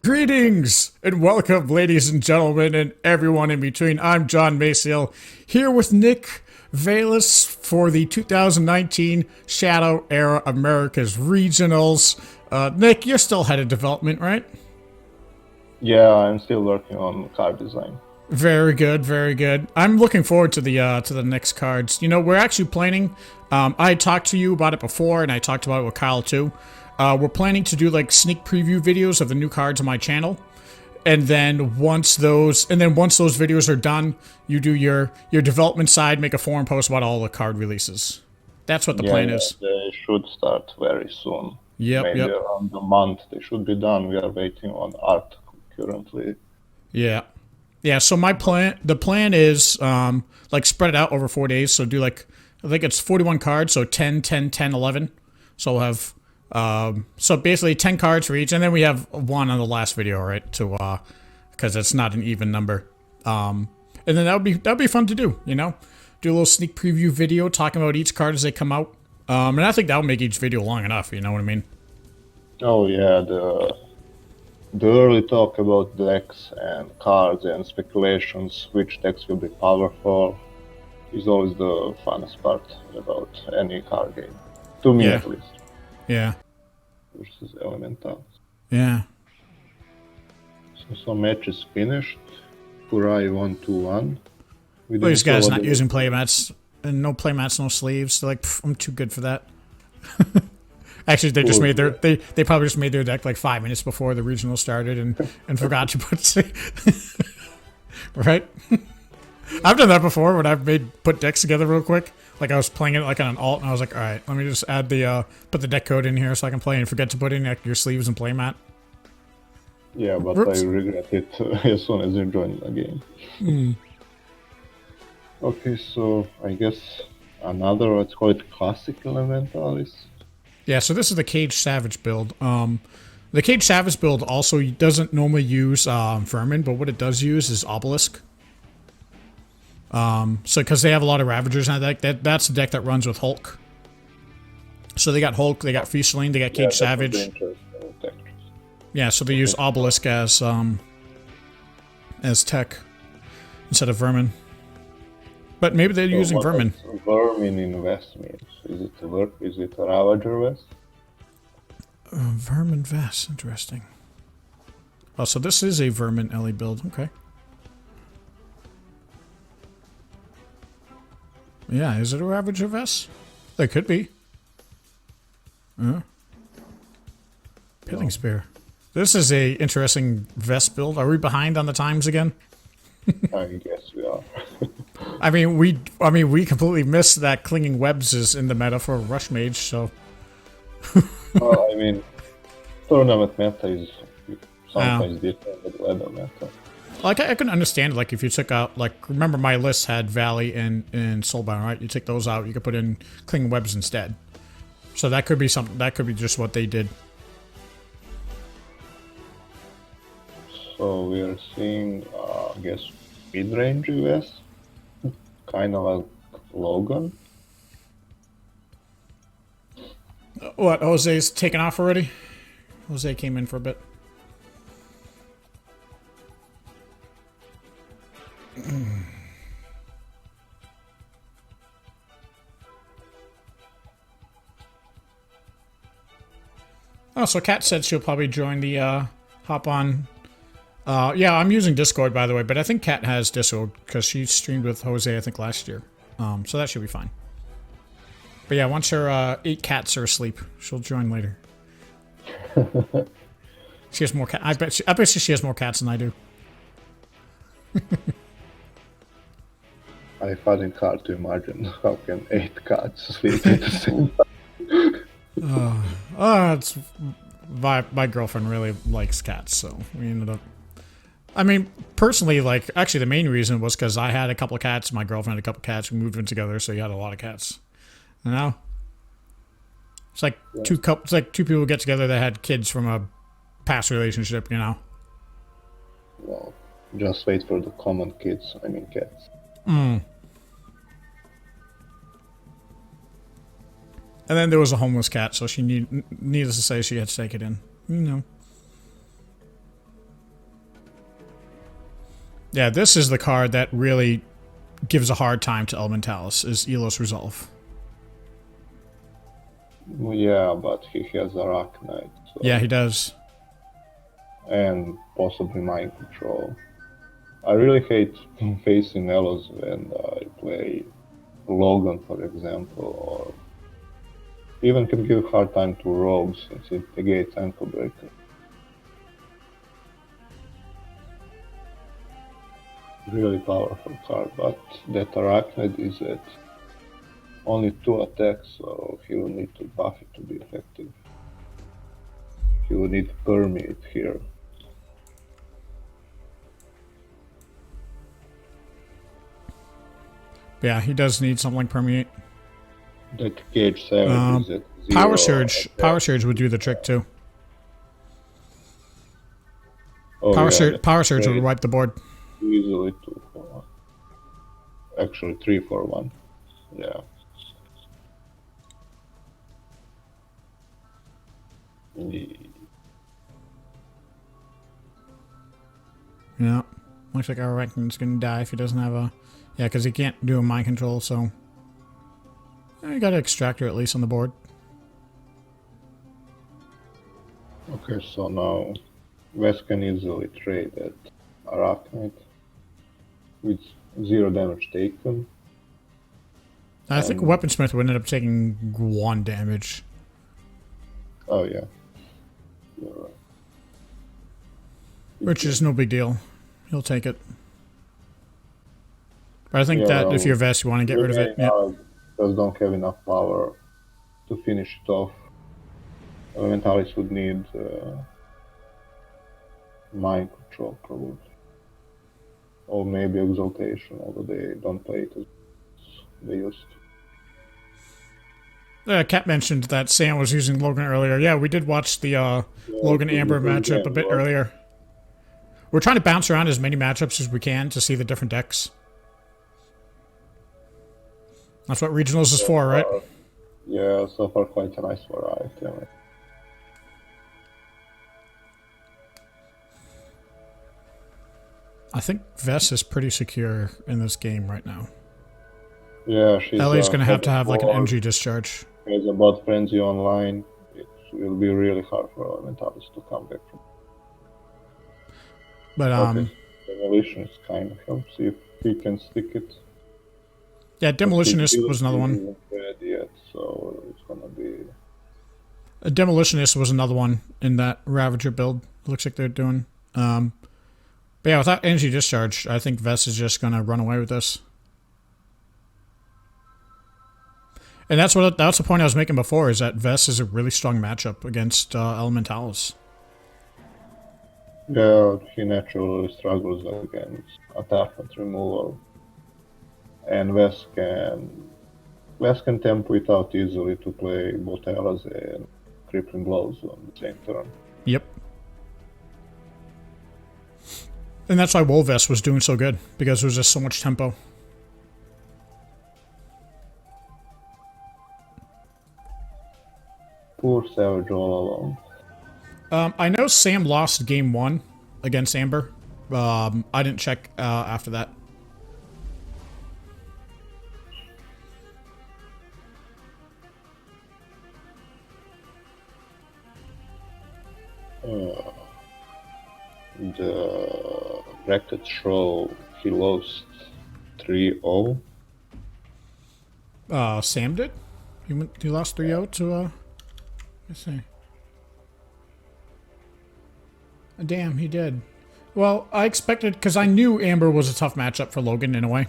Greetings and welcome, ladies and gentlemen, and everyone in between. I'm John Maciel, here with Nick Velas for the 2019 Shadow Era Americas Regionals. Nick, you're still head of development, right? Yeah, I'm still working on card design. Very good, very good. I'm looking forward to the next cards. You know, we're actually planning. I talked to you about it before, and I talked about it with Kyle too. We're planning to do like sneak preview videos of the new cards on my channel, and then once those videos are done, you do your development side, make a forum post about all the card releases. That's what the plan is. They should start very soon. Yep, Maybe yep. around a month they should be done. We are waiting on art currently. Yeah. Yeah, so the plan is like spread it out over 4 days. So do like, I think it's 41 cards, so 10, 10, 10, 11. So we'll have, so basically 10 cards for each, and then we have one on the last video, right? To, because it's not an even number. And then that'd be fun to do, you know? Do a little sneak preview video talking about each card as they come out. And I think that'll make each video long enough, you know what I mean? Oh yeah, the early talk about decks and cards and speculations, which decks will be powerful, is always the funnest part about any card game. To me, Yeah. at least. Yeah. Versus Elemental. Yeah. So some matches finished. Kurai 1-2-1. Well, these guys not using playmats, and no playmats, no sleeves. They're like, I'm too good for that. Actually, they just made they probably just made their deck like 5 minutes before the regional started and forgot to put right. I've done that before when I've put decks together real quick. Like I was playing it like on an alt, and I was like, all right, let me just add the put the deck code in here so I can play and forget to put in like, your sleeves and playmat. Yeah, but Oops. I regret it as soon as you join the game. Okay, so I guess another, let's call it classic Elementalis. Yeah, so this is the Cage Savage build. The Cage Savage build also doesn't normally use Vermin, but what it does use is Obelisk. So because they have a lot of Ravagers in that deck, that's the deck that runs with Hulk. So they got Hulk, they got Feastling, they got Cage Savage. Yeah, so they use Obelisk as tech instead of Vermin. But maybe they're using Vermin. Vermin in Vest means? Is it a Ravager Vest? Vermin Vest, interesting. Oh, so this is a Vermin Ellie build, okay. Yeah, is it a Ravager Vest? It could be. Pitting Spear. This is a interesting vest build. Are we behind on the times again? I guess we are. I mean, we completely missed that Clinging Webs is in the meta for Rush Mage, so. Well, I mean, tournament meta is sometimes different than weather meta. Like, I can understand, like, if you took out, like, remember my list had Valley and Soulbound, right? You take those out, you could put in Clinging Webs instead. So that could be something, that could be just what they did. So we are seeing, I guess, mid-range US, kind of like Logan. What, Jose's taken off already? Jose came in for a bit. Oh, so Kat said she'll probably join the hop on. Yeah, I'm using Discord, by the way, but I think Kat has Discord because she streamed with Jose, I think, last year. So that should be fine. But yeah, once her 8 cats are asleep, she'll join later. She has more cat. I bet she has more cats than I do. I find it hard to imagine how can 8 cats sleep at the same time. It's my girlfriend really likes cats, so we ended up. I mean, personally, like, actually, the main reason was because I had a couple of cats, my girlfriend had a couple of cats, we moved in together, so you had a lot of cats. You know, it's like two people get together that had kids from a past relationship. You know. Well, just wait for the common kids. I mean, cats. And then there was a homeless cat, so she needless to say, she had to take it in. You know. Yeah, this is the card that really gives a hard time to Elementalis, is Elos Resolve. Yeah, but he has Arachnite. So, Yeah, he does. and possibly Mind Control. I really hate facing Elos when I play Logan, for example, or even can give a hard time to Rogues since it negates Ankle Breaker. Really powerful card, but that Arachnid is at only 2 attacks, so he will need to buff it to be effective. He will need to permeate here. Yeah, he does need something like Permeate. That Cage Savage is at 0 Power Surge. attack. Power Surge would do the trick too. Oh, Power yeah, Surge. that Power Surge would trade wipe the board. easily 2 for 1. Actually 3 for 1. Yeah. Yeah. Looks like our Arachnid's gonna die if he doesn't have a... Yeah, because he can't do a Mind Control, so... You got an Extractor at least on the board. Okay, so now West can easily trade at Arachnid with 0 damage taken. I think Weaponsmith would end up taking 1 damage. Oh yeah. You're right. Which is no big deal. He'll take it. But I think Yeah, that well, if you're Vest, you want to get rid of it. Yeah. Just don't have enough power to finish it off. Elementalis would need Mind Control probably. Or maybe Exaltation, although they don't play it as they used to. Kat mentioned that Sam was using Logan earlier. Yeah, we did watch the Logan Amber matchup a bit earlier. We're trying to bounce around as many matchups as we can to see the different decks. That's what Regionals is for, right? Yeah, so far quite a nice variety. I think Vess is pretty secure in this game right now. Yeah, she's Ellie's going to have like an board, MG discharge. has about Frenzy online. It will be really hard for Elementalis to come back from. But Demolition is kind of helps if he can stick it. yeah, Demolitionist was another one. Isn't dead yet, so it's gonna be. A Demolitionist was another one in that Ravager build. Looks like they're doing. But yeah, without energy discharge, I think Vess is just gonna run away with this. And that's the point I was making before, is that Vess is a really strong matchup against Elementalis. Yeah, he naturally struggles against attachment removal, and West can tempo it out easily to play both Eras and Crippling Blows on the same turn. Yep. And that's why Wolvest was doing so good, because there was just so much tempo. Poor Savage all alone. I know Sam lost game 1 against Amber. I didn't check after that. The brackets show he lost 3-0. Sam did? He lost 3-0 to, let's see. Damn, he did. Well, I expected, because I knew Amber was a tough matchup for Logan in a way.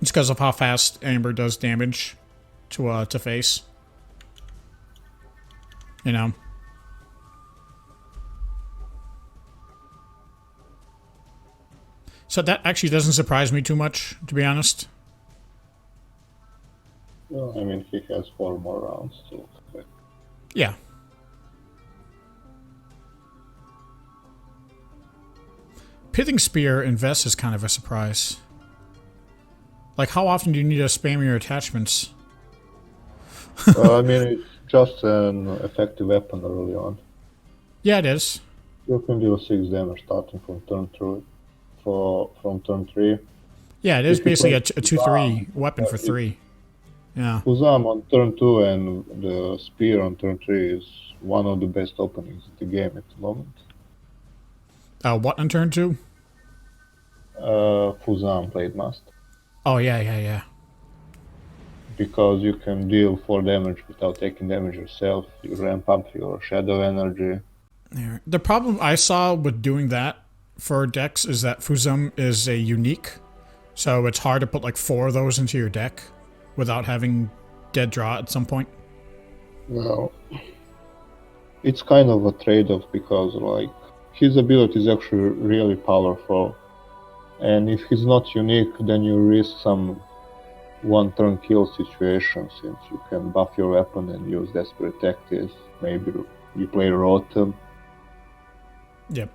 It's because of how fast Amber does damage to face. You know. So that actually doesn't surprise me too much, to be honest. Well, I mean, he has 4 more rounds to expect. Yeah. Pithing Spear in Vest is kind of a surprise. Like, how often do you need to spam your attachments? I mean, it's just an effective weapon early on. Yeah, it is. You can deal 6 damage starting from turn 3. from turn 3. Yeah, it is If you basically play a 2/3 weapon for it- 3. Yeah. Fuzam on turn 2 and the spear on turn 3 is one of the best openings in the game at the moment. What on turn 2? Fuzam played master. Oh, yeah. Because you can deal 4 damage without taking damage yourself. You ramp up your shadow energy. There. The problem I saw with doing that for decks is that Fuzum is a unique, so it's hard to put like 4 of those into your deck without having dead draw at some point. Well, it's kind of a trade-off because like his ability is actually really powerful, and if he's not unique, then you risk some one-turn kill situation since you can buff your weapon and use Desperate Tactics. Maybe you play Rotom. Yep.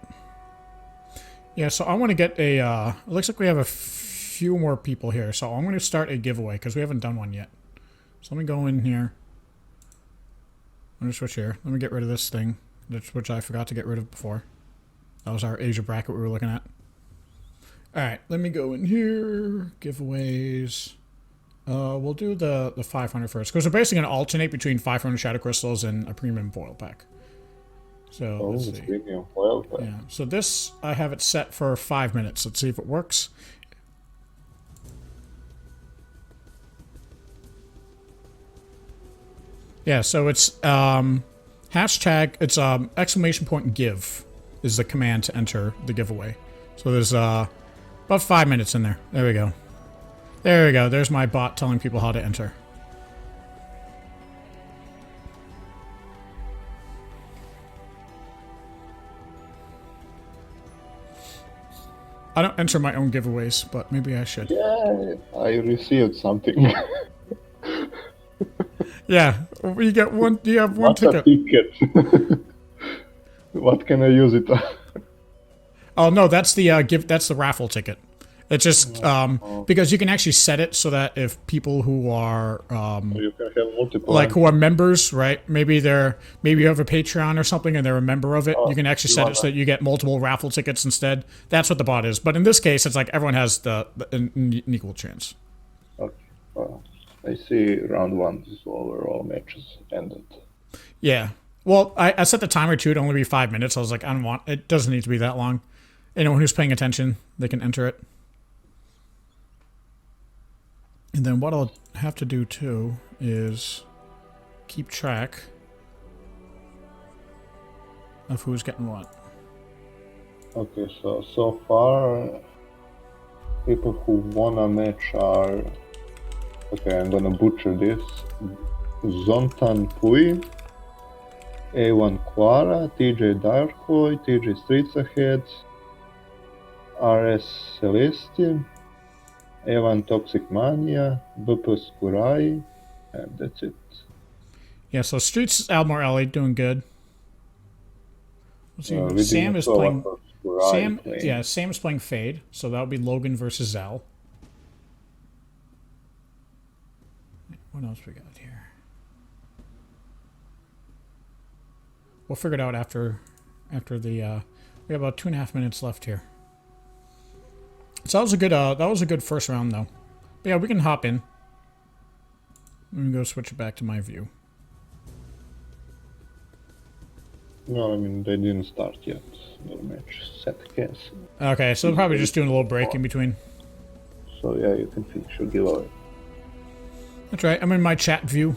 Yeah, so I want to get a, it looks like we have a few more people here, so I'm going to start a giveaway because we haven't done one yet. So let me go in here. I'm going to switch here. Let me get rid of this thing, which I forgot to get rid of before. That was our Asia bracket we were looking at. Alright, let me go in here. Giveaways. We'll do the 500 first, because we're basically going to alternate between 500 Shadow Crystals and a premium foil pack. So, let's see. Premium foil pack. Yeah, so this, I have it set for 5 minutes. Let's see if it works. Yeah, so it's hashtag, it's exclamation point give is the command to enter the giveaway. So there's about 5 minutes in there. There we go. There we go. There's my bot telling people how to enter. I don't enter my own giveaways, but maybe I should. Yeah, I received something. Yeah, you get one. You have one What's a ticket. ticket? What can I use it on? Oh no, that's the That's the raffle ticket. It's just because you can actually set it so that if people who are You can have multiple. like who are members, right? Maybe you have a Patreon or something and they're a member of it. You can actually set it so that you get multiple raffle tickets instead. That's what the bot is. But in this case, it's like everyone has an equal chance. Okay. Well, I see round 1 is over, all matches ended. Yeah. Well, I set the timer to it only be 5 minutes. I was like, I don't want it. Doesn't need to be that long. Anyone who's paying attention, they can enter it. And then what I'll have to do too is keep track of who's getting what. Okay, so far, people who won a match are. Okay, I'm gonna butcher this. Zontan Pui, A1 Quara, TJ Darkhoy, TJ Streets Ahead, RS Celestin, A1 Toxic Mania, Bupus Kurai, and that's it. Yeah, so Streets Almor Alley doing good. Let's see, We Sam didn't is know playing. what was Kurai playing. Yeah, Sam is playing Fade, so that would be Logan versus Zal. What else we got here? We'll figure it out after the. We have about 2.5 minutes left here. So that was a good first round though. But yeah, we can hop in. Let me go switch it back to my view. No, I mean, they didn't start yet. The match set against. Okay, so they're probably just doing a little break in between. So yeah, you can finish your giveaway. That's right. I'm in my chat view.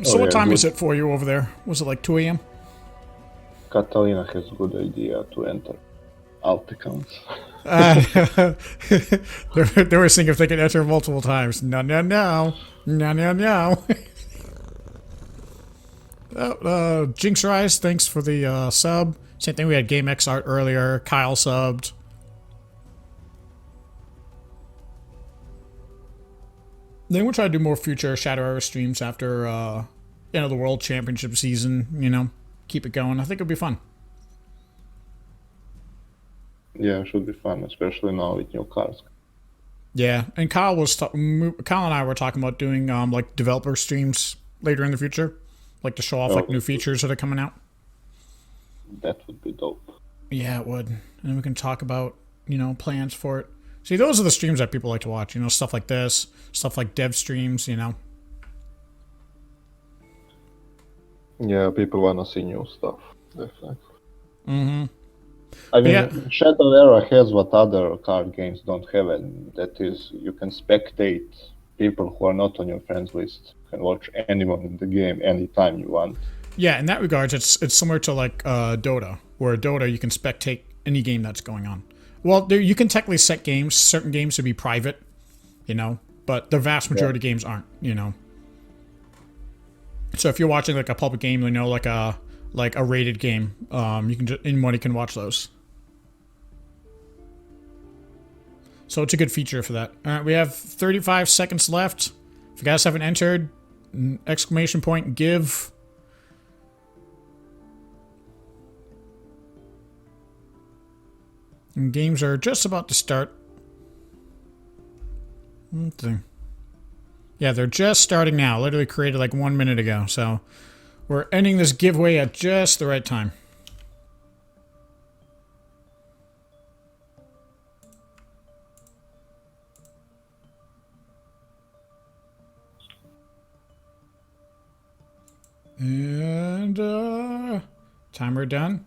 So what time is it for you over there? Was it like 2 a.m.? Catalina has a good idea to enter alt accounts. They were saying if they could enter multiple times. No. Jinx Rise, thanks for the sub. Same thing, we had Game X Art earlier. Kyle subbed. Then we'll try to do more future Shadow Hour streams after the World Championship season, keep it going. I think it'll be fun. Yeah, it should be fun, especially now with new cards. Yeah, and Kyle and I were talking about doing like developer streams later in the future, like to show off like Oh, new features that are coming out. that would be dope. Yeah, it would, and we can talk about plans for it. See, those are the streams that people like to watch. Stuff like this, stuff like dev streams. Yeah, people wanna see new stuff. Definitely. Mm-hmm. I mean, Yeah. Shadow Era has what other card games don't have, and that is you can spectate people who are not on your friends list. You can watch anyone in the game anytime you want. Yeah, in that regards, it's similar to like Dota, where Dota you can spectate any game that's going on. Well, you can technically set certain games to be private, but the vast majority of games aren't. So if you're watching like a public game, like a rated game, you can anybody can watch those. So it's a good feature for that. All right, we have 35 seconds left. If you guys haven't entered, exclamation point give. And games are just about to start. Yeah, they're just starting now. Literally created like 1 minute ago. So we're ending this giveaway at just the right time. And timer done.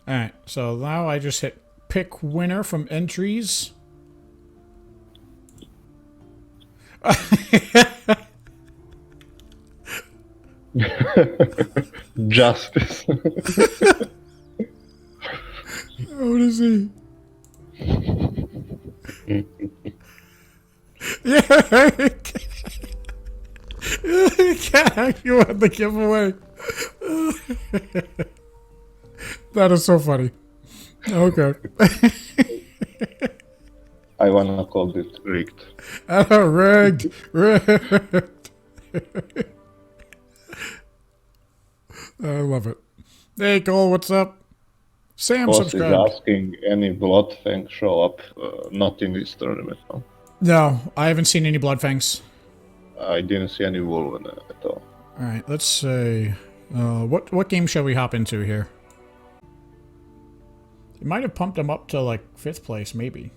All right, so now I just hit pick winner from entries. Justice. What is he? Yeah, you want the giveaway. That is so funny. Okay. I wanna call it rigged. Rigged. I love it. Hey Cole, what's up? Sam Boss is subscribed. asking any blood thing show up, not in this tournament. No? No, I haven't seen any Bloodfangs. I didn't see any Wolven at all. All right, let's say, what game shall we hop into here? You might have pumped him up to like 5th place, maybe.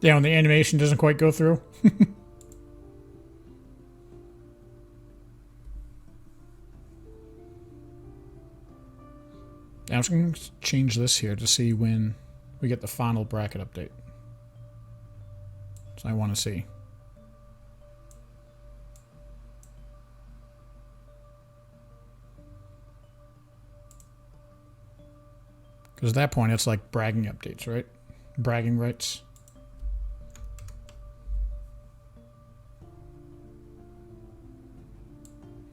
Yeah, when the animation doesn't quite go through. I'm just going to change this here to see when we get the final bracket update. So I want to see. Because at that point, it's like bragging updates, right? Bragging rights.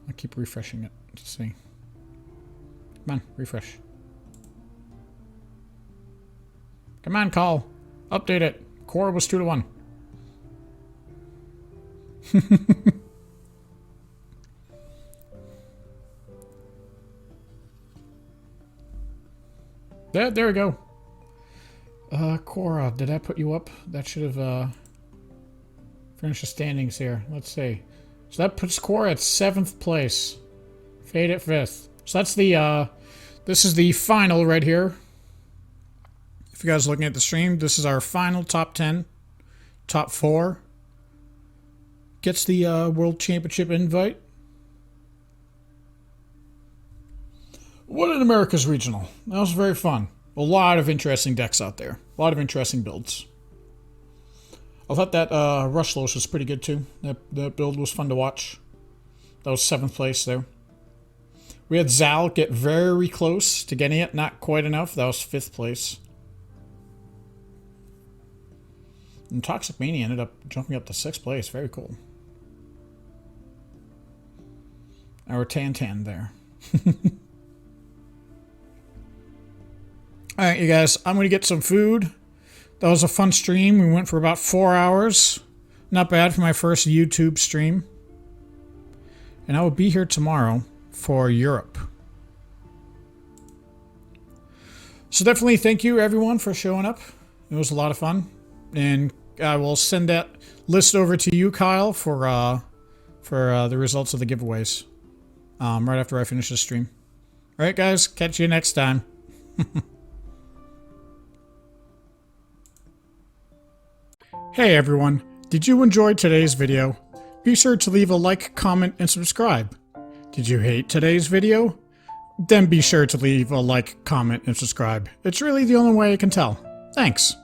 I keep refreshing it to see. Come on, refresh. Come on, call. Update it. Core was 2-1. There we go. Cora, did I put you up? That should have finished the standings here. Let's see. So that puts Cora at 7th place. Fade at 5th. So that's the this is the final right here. If you guys are looking at the stream, this is our final top 10. Top 4 gets the World Championship invite. What an America's Regional. That was very fun. A lot of interesting decks out there. A lot of interesting builds. I thought that Rushlos was pretty good too. That build was fun to watch. That was 7th place there. We had Zal get very close to getting it. Not quite enough. That was 5th place. And Toxic Mania ended up jumping up to 6th place. Very cool. Our Tan there. Alright, you guys. I'm going to get some food. That was a fun stream. We went for about 4 hours. Not bad for my first YouTube stream. And I will be here tomorrow for Europe. So definitely thank you everyone for showing up. It was a lot of fun, and I will send that list over to you, Kyle, for the results of the giveaways right after I finish this stream. All right, guys, catch you next time. Hey everyone, did you enjoy today's video? Be sure to leave a like, comment, and subscribe. Did you hate today's video? Then be sure to leave a like, comment, and subscribe. It's really the only way I can tell. Thanks.